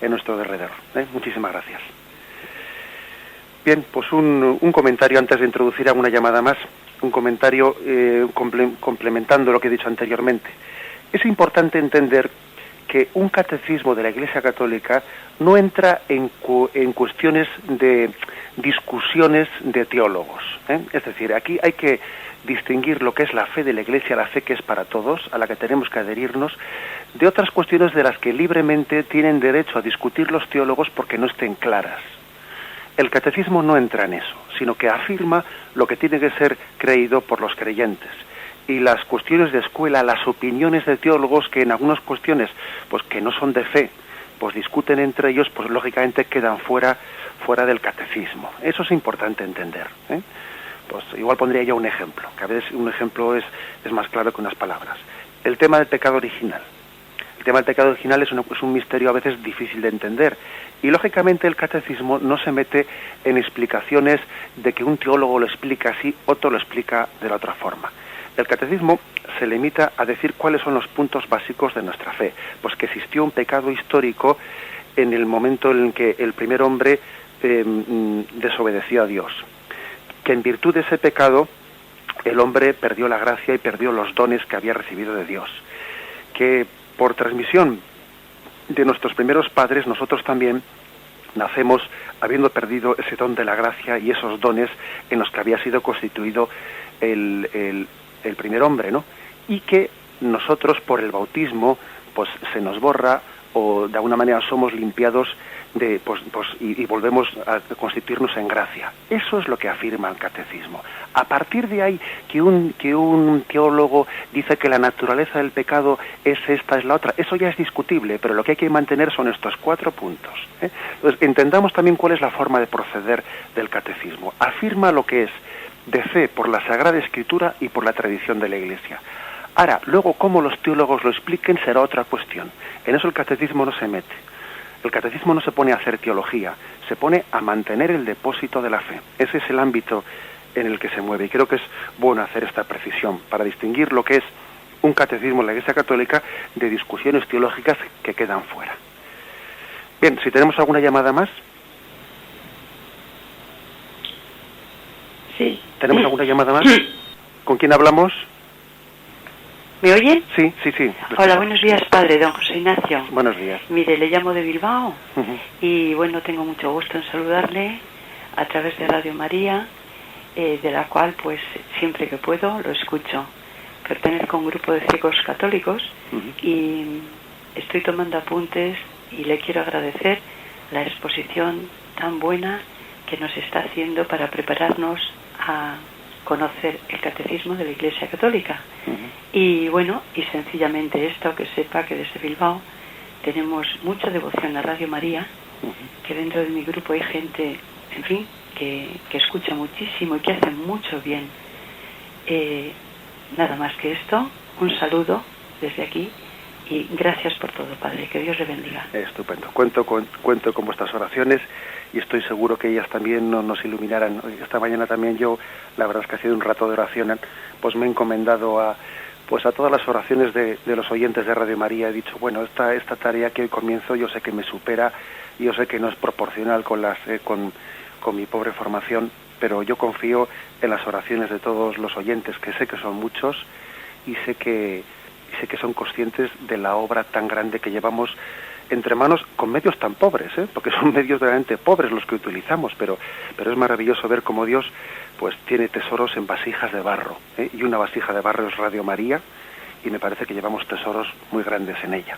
Speaker 2: en nuestro alrededor. Muchísimas gracias. Bien, pues un comentario antes de introducir a una llamada más, un comentario complementando lo que he dicho anteriormente. Es importante entender que un catecismo de la Iglesia Católica no entra en cuestiones de discusiones de teólogos. Es decir, aquí hay que distinguir lo que es la fe de la Iglesia, la fe que es para todos, a la que tenemos que adherirnos, de otras cuestiones de las que libremente tienen derecho a discutir los teólogos porque no estén claras. El catecismo no entra en eso, sino que afirma lo que tiene que ser creído por los creyentes. Y las cuestiones de escuela, las opiniones de teólogos que en algunas cuestiones, pues que no son de fe, pues discuten entre ellos, pues lógicamente quedan fuera del catecismo. Eso es importante entender. Pues igual pondría yo un ejemplo, que a veces un ejemplo es más claro que unas palabras. El tema del pecado original. El tema del pecado original es un misterio a veces difícil de entender, y lógicamente el catecismo no se mete en explicaciones de que un teólogo lo explica así, otro lo explica de la otra forma. El catecismo se limita a decir cuáles son los puntos básicos de nuestra fe, pues que existió un pecado histórico en el momento en que el primer hombre desobedeció a Dios, que en virtud de ese pecado el hombre perdió la gracia y perdió los dones que había recibido de Dios, que por transmisión de nuestros primeros padres nosotros también nacemos habiendo perdido ese don de la gracia y esos dones en los que había sido constituido el primer hombre, ¿no? Y que nosotros por el bautismo pues se nos borra, o de alguna manera somos limpiados y volvemos a constituirnos en gracia. Eso es lo que afirma el catecismo. A partir de ahí, que un teólogo dice que la naturaleza del pecado es esta, es la otra, eso ya es discutible, pero lo que hay que mantener son estos 4 puntos. Entonces, entendamos también cuál es la forma de proceder del catecismo. Afirma lo que es de fe por la Sagrada Escritura y por la tradición de la Iglesia. Ahora, luego cómo los teólogos lo expliquen será otra cuestión. En eso el catecismo no se mete. El catecismo no se pone a hacer teología, se pone a mantener el depósito de la fe. Ese es el ámbito en el que se mueve, y creo que es bueno hacer esta precisión para distinguir lo que es un catecismo en la Iglesia Católica de discusiones teológicas que quedan fuera. Bien, si tenemos alguna llamada más.
Speaker 4: Sí.
Speaker 2: ¿Tenemos alguna llamada más? ¿Con quién hablamos?
Speaker 4: ¿Me oye?
Speaker 2: Sí.
Speaker 4: Hola, buenos días, padre, don José Ignacio.
Speaker 2: Buenos días.
Speaker 4: Mire, le llamo de Bilbao
Speaker 2: Y
Speaker 4: y bueno, tengo mucho gusto en saludarle a través de Radio María, de la cual pues siempre que puedo lo escucho. Pertenezco a un grupo de ciegos católicos y estoy tomando apuntes y le quiero agradecer la exposición tan buena que nos está haciendo para prepararnos a conocer el catecismo de la Iglesia Católica. Y bueno, y sencillamente esto, que sepa que desde Bilbao tenemos mucha devoción a Radio María, que dentro de mi grupo hay gente, en fin, que escucha muchísimo y que hace mucho bien. Nada más que esto, un saludo desde aquí y gracias por todo, Padre, que Dios le bendiga.
Speaker 2: Estupendo, cuento con vuestras oraciones y estoy seguro que ellas también nos iluminarán. Esta mañana también yo, la verdad es que ha sido un rato de oración, pues me he encomendado a todas las oraciones de los oyentes de Radio María. He dicho, bueno, esta tarea que hoy comienzo yo sé que me supera, yo sé que no es proporcional con mi pobre formación, pero yo confío en las oraciones de todos los oyentes, que sé que son muchos y sé que son conscientes de la obra tan grande que llevamos entre manos con medios tan pobres, porque son medios realmente pobres los que utilizamos, pero es maravilloso ver cómo Dios pues tiene tesoros en vasijas de barro, y una vasija de barro es Radio María, y me parece que llevamos tesoros muy grandes en ella.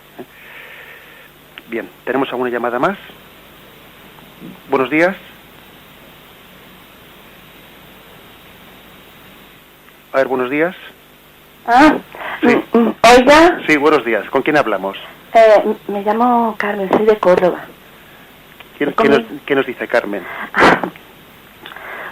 Speaker 2: Bien, ¿tenemos alguna llamada más? Buenos días. A ver, buenos días. Sí.
Speaker 5: Oiga.
Speaker 2: Sí, buenos días. ¿Con quién hablamos?
Speaker 5: Me llamo Carmen, soy de Córdoba.
Speaker 2: ¿Qué nos dice Carmen?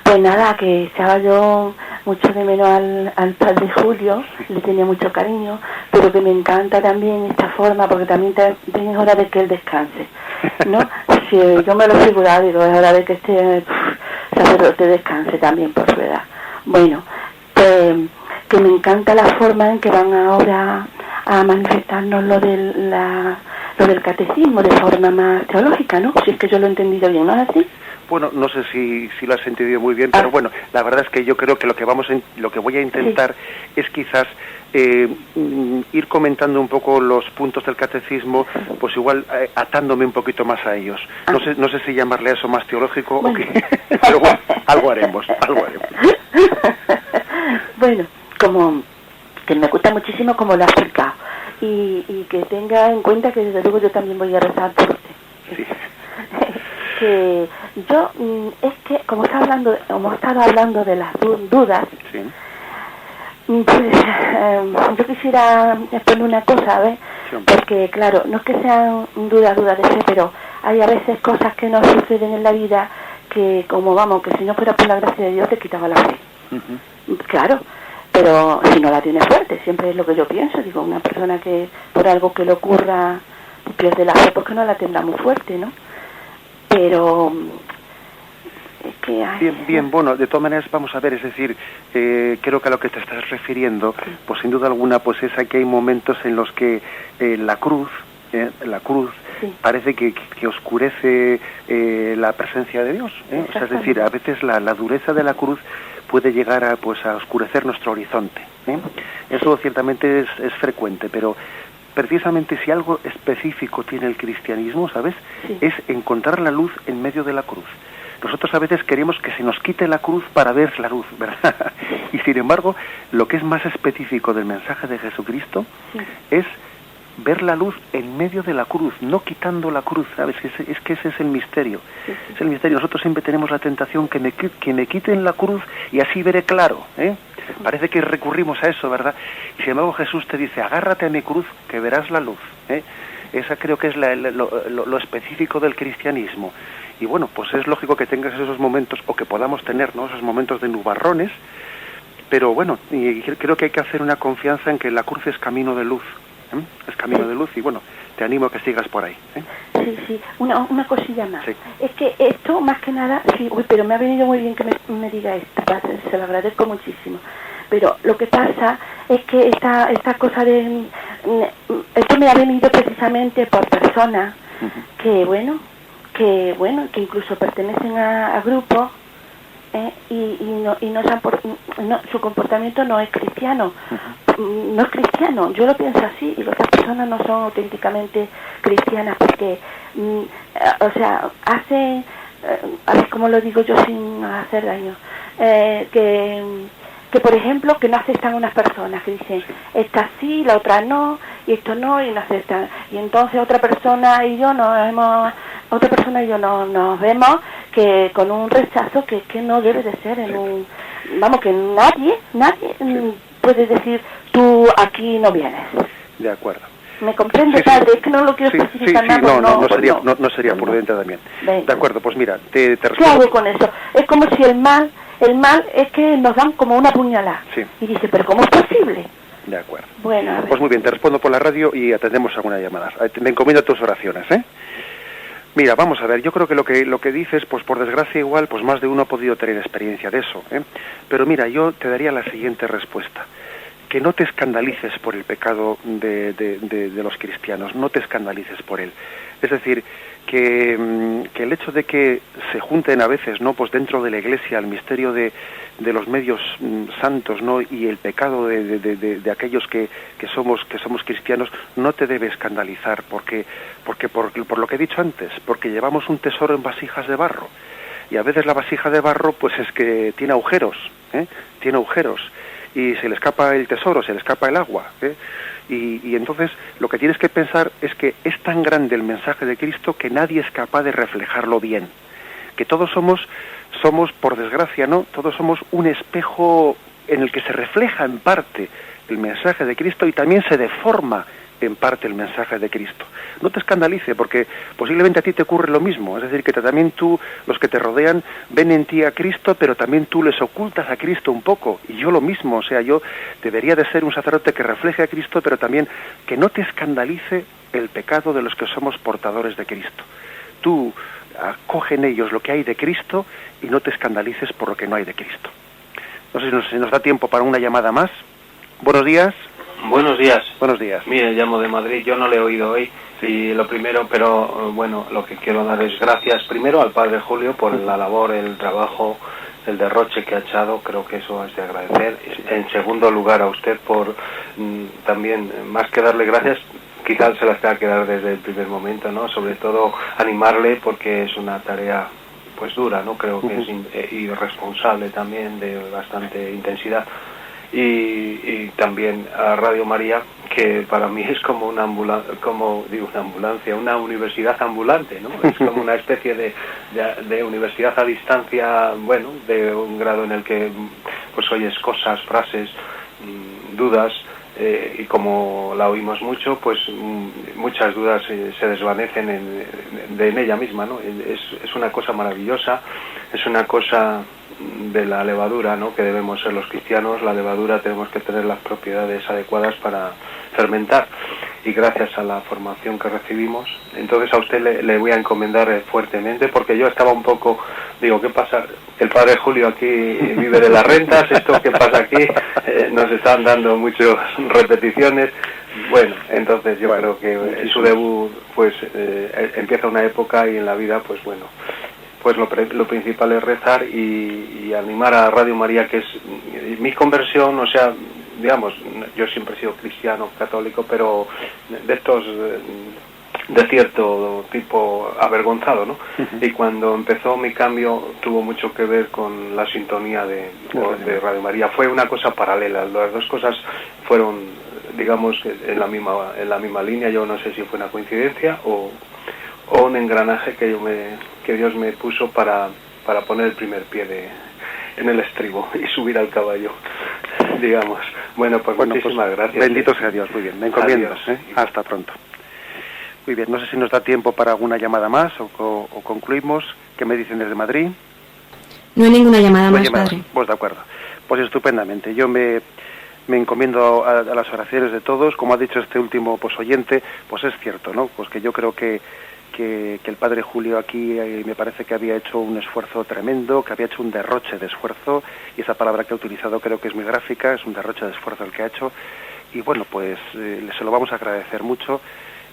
Speaker 5: Pues nada, que echaba yo mucho de menos al padre Julio, le tenía mucho cariño, pero que me encanta también esta forma, porque también es hora de que él descanse, ¿no? Si yo me lo he figurado, digo, es hora de que este sacerdote descanse también por su edad. Bueno, que me encanta la forma en que van ahora a manifestarnos lo del catecismo de forma más teológica, ¿no? Si es que yo lo he entendido bien, ¿no es así?
Speaker 2: Bueno, no sé si lo has entendido muy bien, pero bueno, la verdad es que yo creo que lo que voy a intentar es quizás ir comentando un poco los puntos del catecismo, pues igual atándome un poquito más a ellos. No sé si llamarle a eso más teológico o qué, pero bueno, algo haremos.
Speaker 5: Bueno, como que me gusta muchísimo como lo ha explicado y que tenga en cuenta que desde luego yo también voy a rezar por usted.
Speaker 2: Sí.
Speaker 5: Que yo, es que como estaba hablando de las dudas,
Speaker 2: sí.
Speaker 5: Pues yo quisiera exponer una cosa, ¿ves?
Speaker 2: Sí.
Speaker 5: Porque claro, no es que sean dudas de fe, pero hay a veces cosas que nos suceden en la vida que que si no fuera por la gracia de Dios te quitaba la fe. Claro, pero si no la tiene fuerte, siempre es lo que yo pienso. Digo, una persona que por algo que le ocurra pierde la fe, porque no la tendrá muy fuerte, ¿no? Pero es que
Speaker 2: bien, bueno, de todas maneras vamos a ver, es decir, creo que a lo que te estás refiriendo, pues sin duda alguna, pues es que hay momentos en los que la cruz sí. Parece que oscurece la presencia de Dios, O sea, es decir, a veces la dureza de la cruz puede llegar a oscurecer nuestro horizonte, Eso ciertamente es frecuente, pero precisamente si algo específico tiene el cristianismo, ¿sabes? Sí. Es encontrar la luz en medio de la cruz. Nosotros a veces queremos que se nos quite la cruz para ver la luz, ¿verdad? Y sin embargo, lo que es más específico del mensaje de Jesucristo es ver la luz en medio de la cruz, no quitando la cruz, ¿sabes? Es que ese es el misterio. Es el misterio. Nosotros siempre tenemos la tentación que me quiten la cruz y así veré claro, Parece que recurrimos a eso, ¿verdad? Y sin embargo Jesús te dice, agárrate a mi cruz que verás la luz, Esa creo que es lo específico del cristianismo. Y bueno, pues es lógico que tengas esos momentos, o que podamos tener, ¿no?, esos momentos de nubarrones, pero bueno, y creo que hay que hacer una confianza en que la cruz es camino de luz, es camino de luz, y bueno, te animo a que sigas por ahí.
Speaker 5: Sí, una cosilla más.
Speaker 2: Sí.
Speaker 5: Es que esto, más que nada, sí, pero me ha venido muy bien que me diga esto, se lo agradezco muchísimo. Pero lo que pasa es que esta cosa de... Esto me ha venido precisamente por personas que incluso pertenecen a grupos, su comportamiento no es cristiano. No es cristiano, yo lo pienso así, y otras personas no son auténticamente cristianas porque, hacen, a ver cómo lo digo yo sin hacer daño, que por ejemplo, que no aceptan unas personas, que dicen, esta sí, la otra no, y esto no, y no aceptan. Y entonces otra persona y yo nos vemos que con un rechazo que no debe de ser que nadie puede decir, tú aquí no vienes.
Speaker 2: De acuerdo.
Speaker 5: ¿Me comprende, padre? Es que no lo quiero especificar nada.
Speaker 2: No sería prudente también.
Speaker 5: Venga.
Speaker 2: De acuerdo, pues mira, te respondo.
Speaker 5: ¿Qué hago con eso? Es como si el mal es que nos dan como una puñalada.
Speaker 2: Sí.
Speaker 5: Y dice, ¿pero cómo es posible?
Speaker 2: De acuerdo.
Speaker 5: Bueno, a ver.
Speaker 2: Pues muy bien, te respondo por la radio y atendemos alguna llamada. Me encomiendo tus oraciones, ¿eh? Mira, vamos a ver, yo creo que lo que dices, pues por desgracia igual, pues más de uno ha podido tener experiencia de eso, ¿eh? Pero mira, yo te daría la siguiente respuesta. Que no te escandalices por el pecado de los cristianos, no te escandalices por él. Es decir, que el hecho de que se junten a veces, ¿no?, pues dentro de la Iglesia el misterio de los medios santos, ¿no?, y el pecado de aquellos que somos cristianos, no te debe escandalizar, porque por lo que he dicho antes, porque llevamos un tesoro en vasijas de barro, y a veces la vasija de barro pues es que tiene agujeros, y se le escapa el tesoro, se le escapa el agua, y entonces lo que tienes que pensar es que es tan grande el mensaje de Cristo que nadie es capaz de reflejarlo bien, que todos somos por desgracia, ¿no?, todos somos un espejo en el que se refleja en parte el mensaje de Cristo y también se deforma en parte el mensaje de Cristo. No te escandalice, porque posiblemente a ti te ocurre lo mismo, es decir, que también tú, los que te rodean, ven en ti a Cristo, pero también tú les ocultas a Cristo un poco, y yo lo mismo, o sea, yo debería de ser un sacerdote que refleje a Cristo, pero también que no te escandalice el pecado de los que somos portadores de Cristo. Tú acoge en ellos lo que hay de Cristo y no te escandalices por lo que no hay de Cristo. No sé si nos da tiempo para una llamada más. Buenos días.
Speaker 6: Buenos días.
Speaker 2: Buenos días.
Speaker 6: Mire, llamo de Madrid, yo no le he oído hoy, y lo primero, pero bueno, lo que quiero dar es gracias primero al Padre Julio por la labor, el trabajo, el derroche que ha echado, creo que eso es de agradecer. En segundo lugar a usted por también, más que darle gracias, quizás se las tenga que dar desde el primer momento, ¿no? Sobre todo animarle porque es una tarea pues dura, ¿no? Creo que es irresponsable también, de bastante intensidad. Y también a Radio María, que para mí es como una ambulancia, una universidad ambulante, ¿no? Es como una especie de universidad a distancia, bueno, de un grado en el que pues oyes cosas, frases, dudas, y como la oímos mucho, pues muchas dudas se desvanecen en ella misma, ¿no? Es una cosa maravillosa, es una cosa de la levadura, ¿no?, que debemos ser los cristianos. La levadura tenemos que tener las propiedades adecuadas para fermentar, y gracias a la formación que recibimos, entonces a usted le voy a encomendar fuertemente, porque yo estaba un poco, digo, ¿qué pasa? El Padre Julio aquí vive de las rentas, ¿esto qué pasa aquí? Nos están dando muchas repeticiones. Bueno, entonces yo creo que su debut pues empieza una época, y en la vida pues bueno, pues lo principal es rezar y animar a Radio María, que es mi conversión. O sea, digamos, yo siempre he sido cristiano, católico, pero de estos de cierto tipo avergonzado, ¿no? Y cuando empezó mi cambio tuvo mucho que ver con la sintonía de Radio María. Fue una cosa paralela, las dos cosas fueron, digamos, en la misma línea. Yo no sé si fue una coincidencia o un engranaje que Dios me puso para poner el primer pie en el estribo y subir al caballo, digamos. Bueno, pues muchísimas gracias.
Speaker 2: Bendito sea Dios, muy bien, me encomiendo. Hasta pronto. Muy bien, no sé si nos da tiempo para alguna llamada más o concluimos. ¿Qué me dicen desde Madrid?
Speaker 7: No hay ninguna llamada
Speaker 2: No hay
Speaker 7: más,
Speaker 2: llamadas.
Speaker 7: padre.
Speaker 2: Pues de acuerdo. Pues estupendamente. Yo me encomiendo a las oraciones de todos. Como ha dicho este último pues oyente, pues es cierto, ¿no? Pues que yo creo que el padre Julio aquí me parece que había hecho un esfuerzo tremendo, que había hecho un derroche de esfuerzo, y esa palabra que ha utilizado creo que es muy gráfica, es un derroche de esfuerzo el que ha hecho, y bueno, pues se lo vamos a agradecer mucho,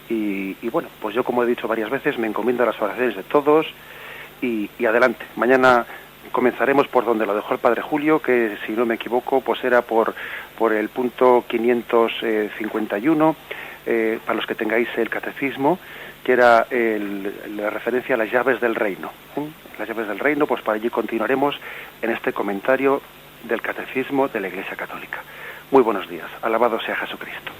Speaker 2: y bueno, pues yo, como he dicho varias veces, me encomiendo a las oraciones de todos, y adelante. Mañana comenzaremos por donde lo dejó el padre Julio, que si no me equivoco, pues era por el punto 551, para los que tengáis el catecismo, que era la referencia a las llaves del reino. Las llaves del reino, pues para allí continuaremos en este comentario del catecismo de la Iglesia Católica. Muy buenos días. Alabado sea Jesucristo.